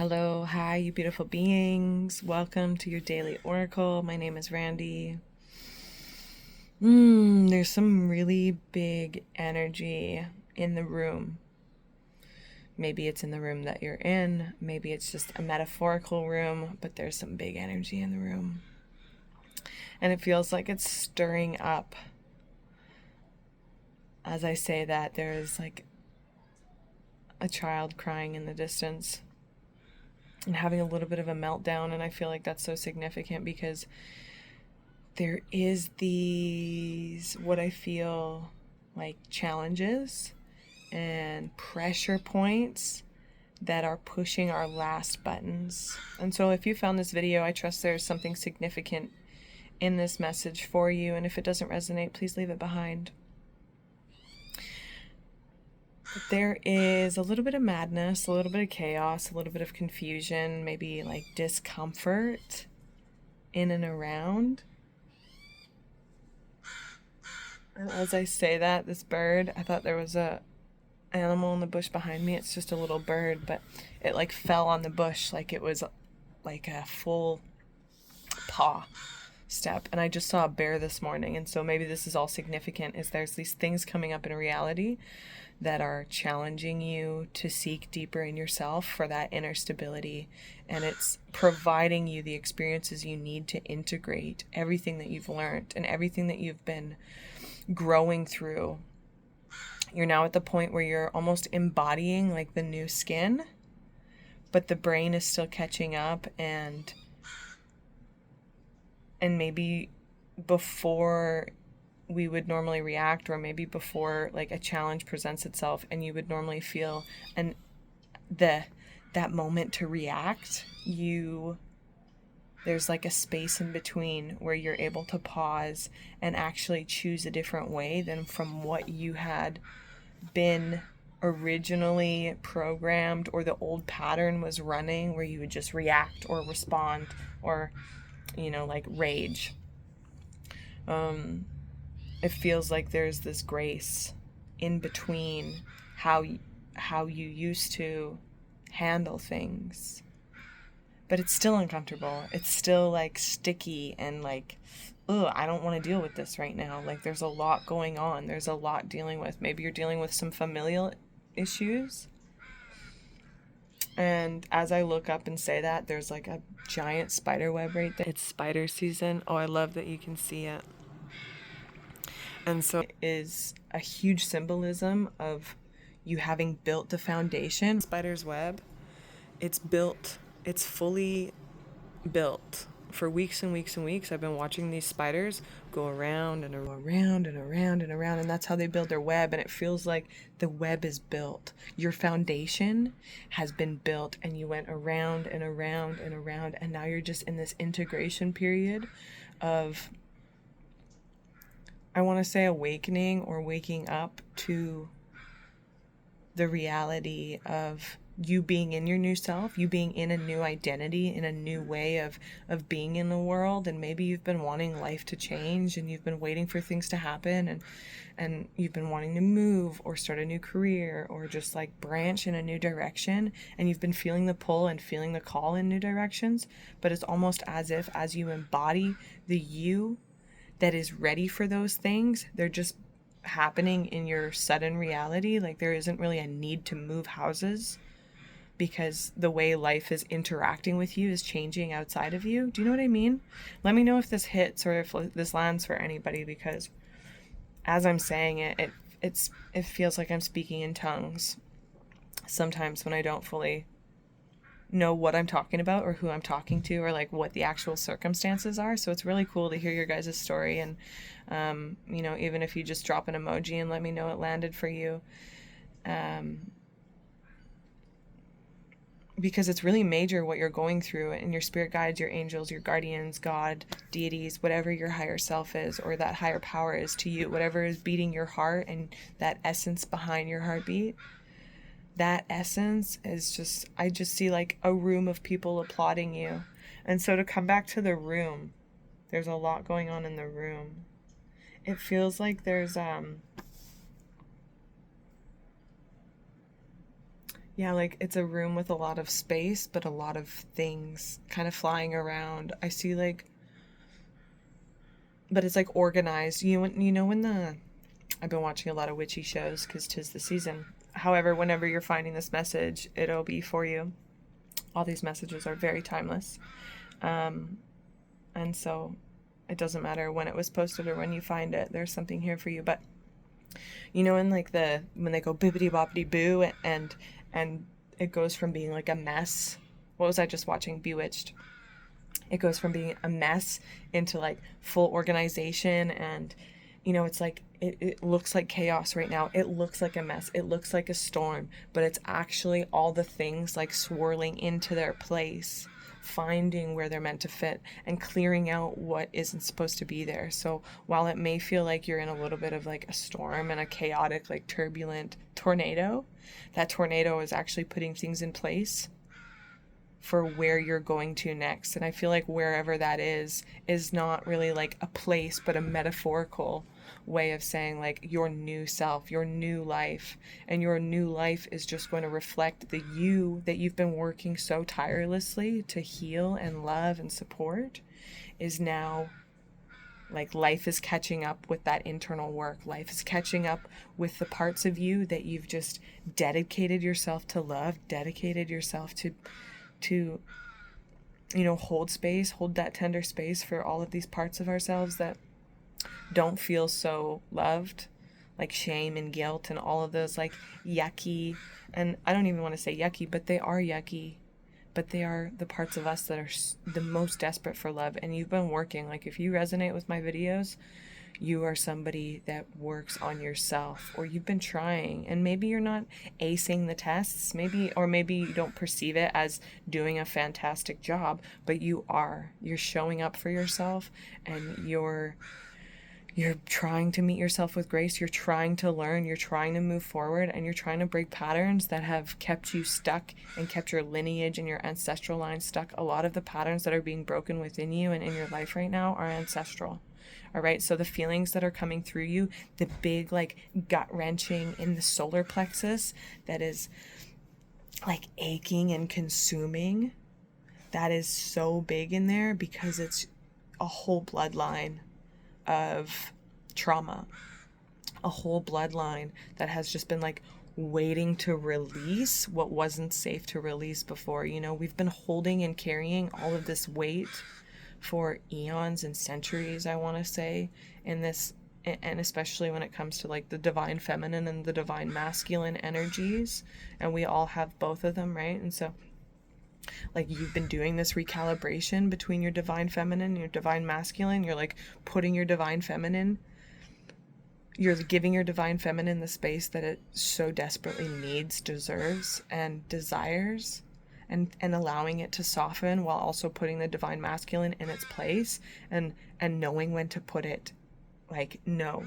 Hello, hi, you beautiful beings. Welcome to your daily oracle. My name is Randy. There's some really big energy in the room. Maybe it's in the room that you're in. Maybe it's just a metaphorical room, but there's some big energy in the room. And it feels like it's stirring up. As I say that, there's like a child crying in the distance and having a little bit of a meltdown, and I feel like that's so significant because there is these, what I feel like, challenges and pressure points that are pushing our last buttons. And so if you found this video, I trust there's something significant in this message for you, and if it doesn't resonate, please leave it behind. But there is a little bit of madness, a little bit of chaos, a little bit of confusion, maybe like discomfort in and around. And as I say that, this bird, I thought there was a animal in the bush behind me. It's just a little bird, but it like fell on the bush like it was like a full paw step. And I just saw a bear this morning, and so maybe this is all significant, is there's these things coming up in reality that are challenging you to seek deeper in yourself for that inner stability, and it's providing you the experiences you need to integrate everything that you've learned and everything that you've been growing through. You're now at the point where you're almost embodying like the new skin, but the brain is still catching up, and maybe before we would normally react, or maybe before like a challenge presents itself and you would normally feel that moment to react, there's like a space in between where you're able to pause and actually choose a different way than from what you had been originally programmed, or the old pattern was running, where you would just react or respond or like rage. It feels like there's this grace in between how you used to handle things, but it's still uncomfortable. It's still like sticky and like, ugh, I don't want to deal with this right now. Like there's a lot going on. There's a lot dealing with. Maybe you're dealing with some familial issues. And as I look up and say that, there's like a giant spider web right there. It's spider season. Oh, I love that you can see it. And so it is a huge symbolism of you having built the foundation. Spider's web, it's built, it's fully built. For weeks and weeks and weeks, I've been watching these spiders go around and around and around and around, and that's how they build their web. And it feels like the web is built. Your foundation has been built, and you went around and around and around, and now you're just in this integration period of, I want to say, awakening or waking up to the reality of you being in your new self, you being in a new identity, in a new way of being in the world. And maybe you've been wanting life to change, and you've been waiting for things to happen, and you've been wanting to move or start a new career or just like branch in a new direction, and you've been feeling the pull and feeling the call in new directions. But it's almost as if as you embody the you that is ready for those things, they're just happening in your sudden reality. Like there isn't really a need to move houses because the way life is interacting with you is changing outside of you. Do you know what I mean? Let me know if this hits or if this lands for anybody, because as I'm saying it, it feels like I'm speaking in tongues sometimes when I don't fully know what I'm talking about or who I'm talking to or like what the actual circumstances are. So it's really cool to hear your guys' story, and even if you just drop an emoji and let me know it landed for you, because it's really major what you're going through, and your spirit guides, your angels, your guardians, God, deities, whatever your higher self is or that higher power is to you, whatever is beating your heart and that essence behind your heartbeat. That essence is just, I just see like a room of people applauding you. And so to come back to the room, there's a lot going on in the room. It feels like there's Yeah, like it's a room with a lot of space, but a lot of things kind of flying around. I see like, but it's like organized. You know when the I've been watching a lot of witchy shows because 'tis the season. However, whenever you're finding this message, it'll be for you. All these messages are very timeless. Um, and so it doesn't matter when it was posted or when you find it, there's something here for you. But you know, in like when they go bibbity boppity boo, and it goes from being like a mess. What was I just watching? Bewitched. It goes from being a mess into like full organization, and it's like it looks like chaos right now. It looks like a mess. It looks like a storm, but it's actually all the things like swirling into their place, finding where they're meant to fit and clearing out what isn't supposed to be there. So while it may feel like you're in a little bit of like a storm and a chaotic, like turbulent tornado, that tornado is actually putting things in place for where you're going to next. And I feel like wherever that is not really like a place, but a metaphorical way of saying like your new self, your new life. And your new life is just going to reflect the you that you've been working so tirelessly to heal and love and support is now like life is catching up with that internal work. Life is catching up with the parts of you that you've just dedicated yourself to love, dedicated yourself to hold space, hold that tender space for all of these parts of ourselves that don't feel so loved, like shame and guilt and all of those like yucky, and I don't even want to say yucky, but they are yucky, but they are the parts of us that are the most desperate for love. And you've been working, like if you resonate with my videos, you are somebody that works on yourself, or you've been trying, and maybe you're not acing the tests, or maybe you don't perceive it as doing a fantastic job, but you're showing up for yourself, and you're trying to meet yourself with grace. You're trying to learn, you're trying to move forward, and you're trying to break patterns that have kept you stuck and kept your lineage and your ancestral line stuck. A lot of the patterns that are being broken within you and in your life right now are ancestral. All right, so the feelings that are coming through you, the big like gut wrenching in the solar plexus that is like aching and consuming, that is so big in there because it's a whole bloodline of trauma, a whole bloodline that has just been like waiting to release what wasn't safe to release before. We've been holding and carrying all of this weight for eons and centuries, I want to say, in this, and especially when it comes to like the divine feminine and the divine masculine energies, and we all have both of them, right? And so like you've been doing this recalibration between your divine feminine and your divine masculine. You're like putting your divine feminine, you're giving your divine feminine the space that it so desperately needs, deserves, and desires, and allowing it to soften while also putting the divine masculine in its place, and knowing when to put it like no